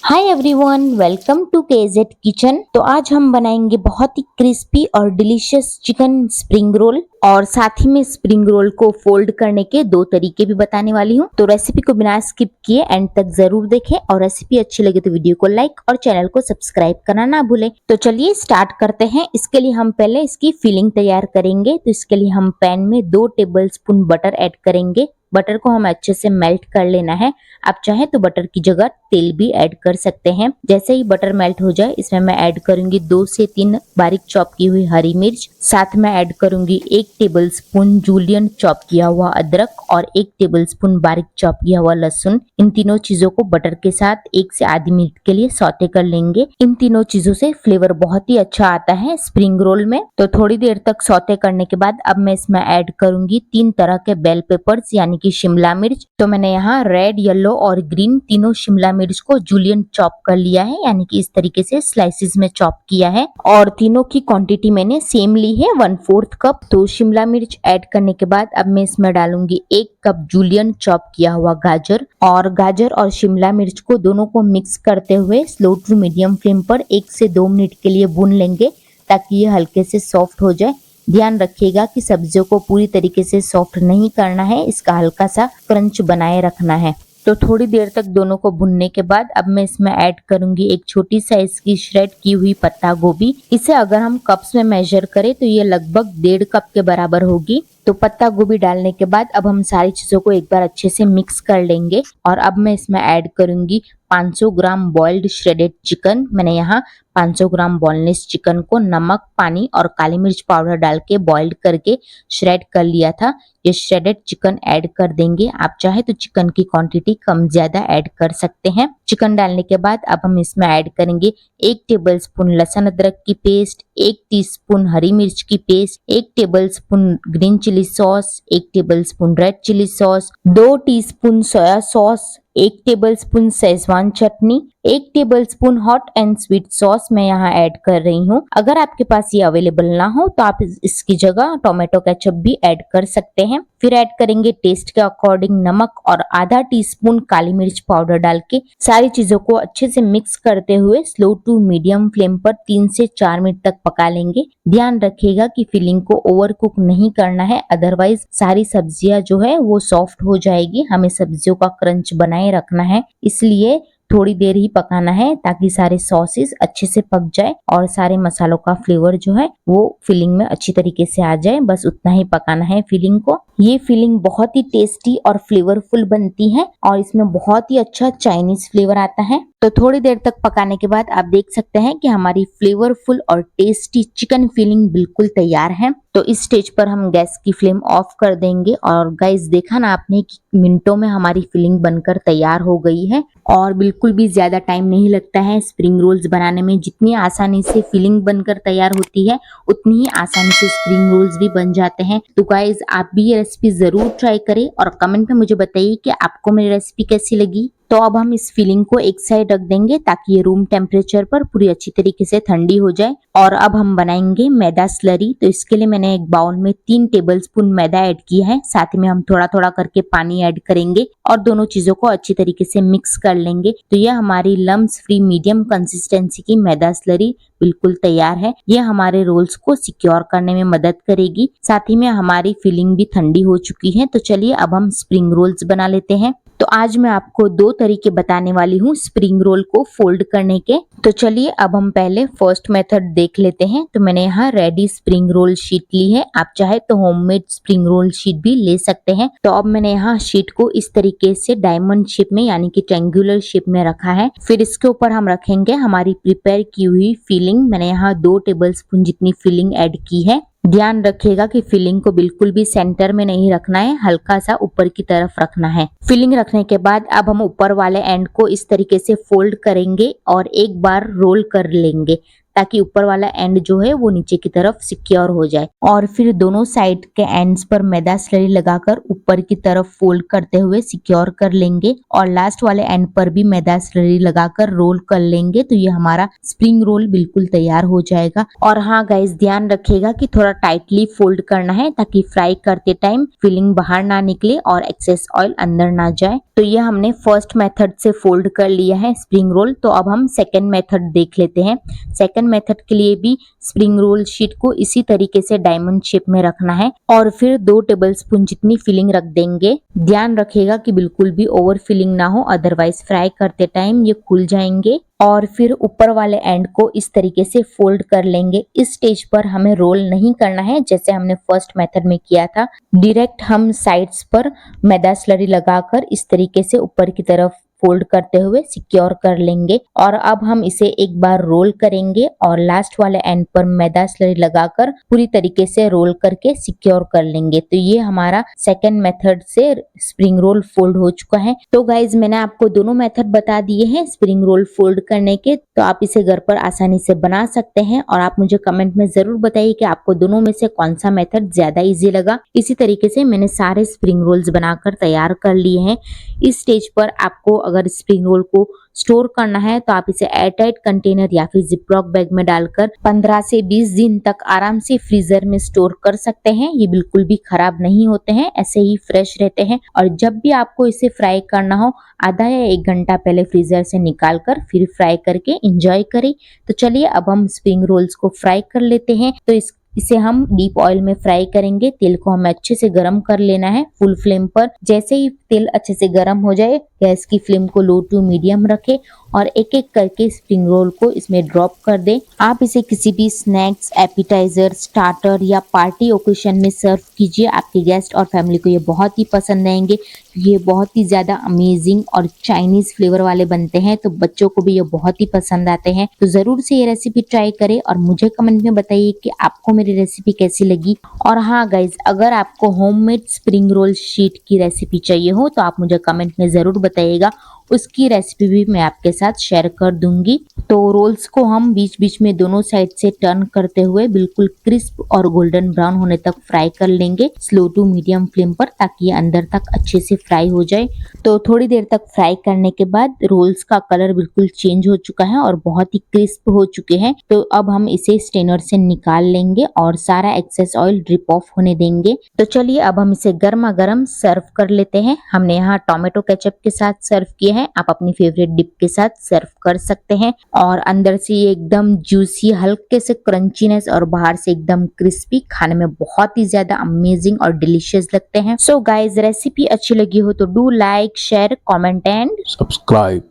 Hi everyone, welcome to KZ kitchen. तो आज हम बनाएंगे बहुत ही क्रिस्पी और डिलीशियस चिकन स्प्रिंग रोल और साथ ही में स्प्रिंग रोल को फोल्ड करने के दो तरीके भी बताने वाली हूँ। तो रेसिपी को बिना स्किप किए एंड तक जरूर देखें और रेसिपी अच्छी लगे तो वीडियो को लाइक और चैनल को सब्सक्राइब करना ना भूलें। तो चलिए स्टार्ट करते हैं। इसके लिए हम पहले इसकी फिलिंग तैयार करेंगे। तो इसके लिए हम पैन में 2 टेबलस्पून बटर ऐड करेंगे। बटर को हम अच्छे से मेल्ट कर लेना है। आप चाहे तो बटर की जगह तेल भी ऐड कर सकते हैं। जैसे ही बटर मेल्ट हो जाए इसमें मैं ऐड करूंगी 2 से 3 बारीक चॉप की हुई हरी मिर्च। साथ में ऐड करूंगी 1 टेबलस्पून जूलियन चॉप किया हुआ अदरक और 1 टेबलस्पून बारीक चॉप किया हुआ लहसुन। इन तीनों चीजों को बटर के साथ 1 से आधी मिनट के लिए सौते कर लेंगे। इन तीनों चीजों से फ्लेवर बहुत ही अच्छा आता है स्प्रिंग रोल में। तो थोड़ी देर तक सौते करने के बाद अब मैं इसमें ऐड करूंगी 3 तरह के बेल पेपर्स यानी कि शिमला मिर्च। तो मैंने यहाँ रेड, येलो और ग्रीन तीनों शिमला मिर्च को जूलियन चॉप कर लिया है, यानी कि इस तरीके से स्लाइसेस में चॉप किया है और तीनों की क्वांटिटी मैंने सेम ली है 1/4 कप। तो शिमला मिर्च ऐड करने के बाद अब मैं इसमें डालूंगी 1 कप जूलियन चॉप किया हुआ गाजर और शिमला मिर्च को दोनों को मिक्स करते हुए स्लो टू मीडियम फ्लेम पर 1 से 2 मिनट के लिए भून लेंगे ताकि ये हल्के से सॉफ्ट हो जाए। ध्यान रखिएगा कि सब्जियों को पूरी तरीके से सॉफ्ट नहीं करना है, इसका हल्का सा क्रंच बनाए रखना है। तो थोड़ी देर तक दोनों को भुनने के बाद अब मैं इसमें ऐड करूंगी एक छोटी साइज की श्रेड की हुई पत्ता गोभी। इसे अगर हम कप्स में मेजर करें तो ये लगभग 1.5 कप के बराबर होगी। तो पत्ता गोभी डालने के बाद अब हम सारी चीजों को एक बार अच्छे से मिक्स कर लेंगे और अब मैं इसमें ऐड करूंगी 500 ग्राम बॉइल्ड श्रेडेड चिकन। मैंने यहाँ 500 ग्राम बोनलेस चिकन को नमक, पानी और काली मिर्च पाउडर डाल के बॉइल्ड करके श्रेड कर लिया था। ये श्रेडेड चिकन ऐड कर देंगे। आप चाहे तो चिकन की क्वांटिटी कम ज्यादा ऐड कर सकते हैं। चिकन डालने के बाद अब हम इसमें ऐड करेंगे 1 टेबलस्पून लहसुन अदरक की पेस्ट, 1 टीस्पून हरी मिर्च की पेस्ट, 1 tablespoon green chili sauce, 1 tablespoon red chili sauce, 2 teaspoon soya sauce, 1 tablespoon Schezwan chutney, 1 tablespoon hot and sweet sauce मैं यहाँ ऐड कर रही हूँ। अगर आपके पास ये अवेलेबल ना हो तो आप इसकी जगह टोमेटो केचप भी ऐड कर सकते हैं। फिर ऐड करेंगे टेस्ट के अकॉर्डिंग नमक और आधा टीस्पून काली मिर्च पाउडर डाल के सारी चीजों को अच्छे से मिक्स करते हुए स्लो टू मीडियम फ्लेम पर 3 से 4 मिनट तक पका लेंगे। ध्यान रखिएगा कि फिलिंग को ओवर कुक नहीं करना है, अदरवाइज सारी सब्जियां जो है वो सॉफ्ट हो जाएगी। हमें सब्जियों का क्रंच बनाए रखना है, इसलिए थोड़ी देर ही पकाना है ताकि सारे सॉसेस अच्छे से पक जाए और सारे मसालों का फ्लेवर जो है वो फिलिंग में अच्छी तरीके से आ जाए। बस उतना ही पकाना है फिलिंग को। ये फिलिंग बहुत ही टेस्टी और फ्लेवरफुल बनती है और इसमें बहुत ही अच्छा चाइनीज फ्लेवर आता है। तो थोड़ी देर तक पकाने के बाद आप देख सकते हैं कि हमारी फ्लेवरफुल और टेस्टी चिकन फिलिंग बिल्कुल तैयार है। तो इस स्टेज पर हम गैस की फ्लेम ऑफ कर देंगे और गाइस देखा ना आपने कि मिनटों में हमारी फिलिंग बनकर तैयार हो गई है और बिल्कुल भी ज्यादा टाइम नहीं लगता है स्प्रिंग रोल्स बनाने में। जितनी आसानी से फिलिंग बनकर तैयार होती है उतनी ही आसानी से स्प्रिंग रोल्स भी बन जाते हैं। तो गाइस आप भी ये रेसिपी जरूर ट्राई करें और कमेंट में मुझे बताइए कि आपको मेरी रेसिपी कैसी लगी। तो अब हम इस फिलिंग को एक साइड रख देंगे ताकि ये रूम टेम्परेचर पर पूरी अच्छी तरीके से ठंडी हो जाए। और अब हम बनाएंगे मैदा स्लरी। तो इसके लिए मैंने एक बाउल में 3 टेबलस्पून मैदा ऐड किया है। साथ में हम थोड़ा थोड़ा करके पानी ऐड करेंगे और दोनों चीजों को अच्छी तरीके से मिक्स कर लेंगे। तो यह हमारी लम्स फ्री मीडियम कंसिस्टेंसी की मैदा स्लरी बिल्कुल तैयार है। ये हमारे रोल्स को सिक्योर करने में मदद करेगी। साथ ही में हमारी फिलिंग भी ठंडी हो चुकी है। तो चलिए अब हम स्प्रिंग रोल्स बना लेते हैं। तो आज मैं आपको 2 तरीके बताने वाली हूँ स्प्रिंग रोल को फोल्ड करने के। तो चलिए अब हम पहले फर्स्ट मेथड देख लेते हैं। तो मैंने यहाँ रेडी स्प्रिंग रोल शीट ली है। आप चाहे तो होममेड स्प्रिंग रोल शीट भी ले सकते हैं। तो अब मैंने यहाँ शीट को इस तरीके से डायमंड शेप में यानी कि ट्रायंगुलर शेप में रखा है। फिर इसके ऊपर हम रखेंगे हमारी प्रिपेयर की हुई फिलिंग। मैंने यहाँ 2 टेबलस्पून जितनी फिलिंग ऐड की है। ध्यान रखिएगा कि फिलिंग को बिल्कुल भी सेंटर में नहीं रखना है, हल्का सा ऊपर की तरफ रखना है। फिलिंग रखने के बाद अब हम ऊपर वाले एंड को इस तरीके से फोल्ड करेंगे और एक बार रोल कर लेंगे ताकि ऊपर वाला एंड जो है वो नीचे की तरफ सिक्योर हो जाए। और फिर दोनों साइड के एंड्स पर मैदा स्लरी लगाकर ऊपर की तरफ फोल्ड करते हुए सिक्योर कर लेंगे और लास्ट वाले एंड पर भी मैदा स्लरी लगाकर रोल कर लेंगे। तो ये हमारा स्प्रिंग रोल बिल्कुल तैयार हो जाएगा। और हाँ गाइस, ध्यान रखिएगा कि थोड़ा टाइटली फोल्ड करना है ताकि फ्राई करते टाइम फिलिंग बाहर ना निकले और एक्सेस ऑयल अंदर ना जाए। तो ये हमने फर्स्ट मेथड से फोल्ड कर लिया है स्प्रिंग रोल। तो अब हम सेकंड मेथड देख लेते हैं। सेकंड मेथड के लिए भी स्प्रिंग रोल शीट को इसी तरीके से डायमंड शेप में रखना है और फिर 2 टेबलस्पून जितनी फिलिंग रख देंगे। ध्यान रखिएगा कि बिल्कुल भी ओवर फिलिंग ना हो, अदरवाइज फ्राई करते टाइम ये खुल जाएंगे। और फिर ऊपर वाले एंड को इस तरीके से फोल्ड कर लेंगे। इस स्टेज पर हमें रोल नहीं करना है जैसे हमने फर्स्ट मेथड में किया था। डायरेक्ट हम साइड्स पर मैदा स्लरी लगाकर इस तरीके से ऊपर की तरफ फोल्ड करते हुए सिक्योर कर लेंगे। और अब हम इसे एक बार रोल करेंगे और लास्ट वाले एंड पर मैदा स्लरी लगाकर पूरी तरीके से रोल करके सिक्योर कर लेंगे। तो ये हमारा सेकंड मेथड से स्प्रिंग रोल फोल्ड हो चुका है। तो गाइज, मैंने आपको दोनों मेथड बता दिए हैं स्प्रिंग रोल फोल्ड करने के, तो आप इसे घर पर आसानी से बना सकते हैं। और आप मुझे कमेंट में जरूर बताइए कि आपको दोनों में से कौन सा मेथड ज्यादा इजी लगा। इसी तरीके से मैंने सारे स्प्रिंग रोल्स बनाकर तैयार कर लिए हैं। इस स्टेज पर आपको अगर स्प्रिंग रोल को स्टोर करना है तो आप इसे एयरटाइट कंटेनर या फिर जिपलॉक बैग में डालकर 15 से 20 दिन तक आराम से फ्रीजर में स्टोर कर सकते हैं। ये बिल्कुल भी खराब नहीं होते हैं, ऐसे ही फ्रेश रहते हैं। और जब भी आपको इसे फ्राई करना हो, आधा या 1 घंटा पहले फ्रीजर से निकाल कर फिर फ्राई करके एंजॉय करें। तो चलिए अब हम स्प्रिंग रोल्स को फ्राई कर लेते हैं। तो इसे हम डीप ऑयल में फ्राई करेंगे। तेल को हमें अच्छे से गर्म कर लेना है फुल फ्लेम पर। जैसे ही तेल अच्छे से गर्म हो जाए, गैस की फ्लेम को लो टू मीडियम रखें और एक एक करके स्प्रिंग रोल को इसमें ड्रॉप कर दें। आप इसे किसी भी स्नैक्स, एपिटाइजर, स्टार्टर या पार्टी ओकेशन में सर्व कीजिए। आपके गेस्ट और फैमिली को ये बहुत ही पसंद आएंगे। ये बहुत ही ज्यादा अमेजिंग और चाइनीज फ्लेवर वाले बनते हैं, तो बच्चों को भी ये बहुत ही पसंद आते हैं। तो जरूर से ये रेसिपी ट्राई करें और मुझे कमेंट में बताइए कि आपको मेरी रेसिपी कैसी लगी। और हाँ गाइज, अगर आपको होममेड स्प्रिंग रोल शीट की रेसिपी चाहिए हो तो आप मुझे कमेंट में जरूर बताइएगा, उसकी रेसिपी भी मैं आपके साथ शेयर कर दूंगी। तो रोल्स को हम बीच बीच में दोनों साइड से टर्न करते हुए बिल्कुल क्रिस्प और गोल्डन ब्राउन होने तक फ्राई कर लेंगे स्लो टू मीडियम फ्लेम पर, ताकि ये अंदर तक अच्छे से फ्राई हो जाए। तो थोड़ी देर तक फ्राई करने के बाद रोल्स का कलर बिल्कुल चेंज हो चुका है और बहुत ही क्रिस्प हो चुके हैं। तो अब हम इसे स्ट्रेनर से निकाल लेंगे और सारा एक्सेस ऑयल ड्रिप ऑफ होने देंगे। तो चलिए अब हम इसे गर्मा गर्म सर्व कर लेते हैं। हमने यहाँ टोमेटो केचप के साथ सर्व किया है, आप अपनी फेवरेट डिप के साथ सर्व कर सकते हैं। और अंदर से ये एकदम जूसी, हल्के से क्रंचीनेस और बाहर से एकदम क्रिस्पी, खाने में बहुत ही ज्यादा अमेजिंग और डिलीशियस लगते हैं। सो गाइज, रेसिपी अच्छी लगी हो तो do like, share, comment and subscribe.